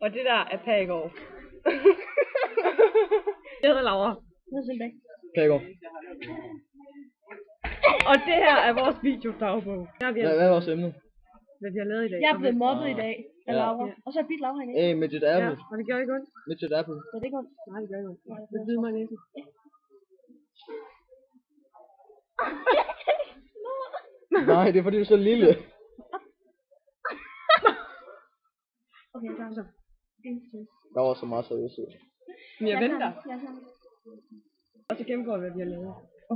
Og det der er Pagård. Jeg hedder Laura. Pagård. Og det her er vores videodagbog. Hvad er vores emne? Hvad vi har lavet i dag. Jeg er blevet mobbet i dag af Laura. Ja. Og så har jeg bidt Laura i dag. Midget Apple. Ja, og det gør ikke ondt. Midget Apple. Så det er ikke ondt. Nej, det gør ikke ondt. Det bider mig i næsen. Nej, det er fordi du er så lille. Okay, så er det. Der var så meget seriøst ud. Men jeg venter. Jeg er sammen. Og så gennemgår vi, hvad vi har lavet. Og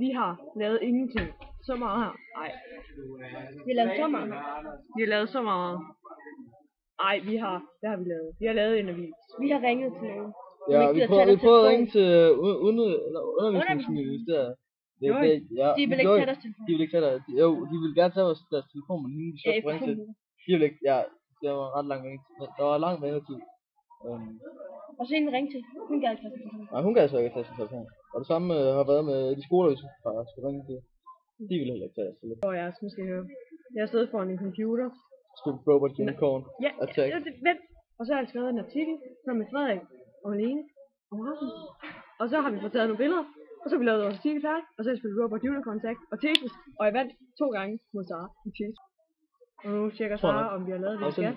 vi har lavet ingenting. Så meget her. Nej. Vi har lavet så meget. Vi har lavet så meget. Nej, hvad har vi lavet? Vi har lavet en avis. Vi har ringet til nogen. Ja, vi prøvede at ringe til undervisningsministeriet. De vil ikke tage deres telefon. De vil ikke tage deres. Jo, de vil gerne tage deres telefon, men ingen de skal ringe til. De vil ikke, ja, det var ret lang ventetid. Der var lang ventetid. Og så en ring til. Hun gad ikke tage sin telefon. Nej, hun gad så ikke tage sin telefon. Og det samme har været med de skoler, vi skulle ringe til. De ville heller ikke tage deres telefon. Og jeg skal høre. Jeg har siddet foran en computer. Skulle Robert Unicorn Attack. Vent. Og så har jeg skrevet en artikel sammen med Frederik og Malene og Rasmus. Og så har vi fået taget nogle billeder. Og så har vi lavet vores artikel færdig. Og så har jeg spillet Robot Unicorn Attack og Tetris. Og jeg vandt 2 gange mod Sara i Tetris. Og nu tjekker Sara, om vi har lavet det i skat. Ja.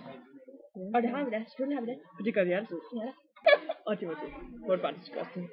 Og det har vi da. Selvfølgelig har vi det. For det gør vi altid. Ja. Og det var det. Det var bare det spørgsmål.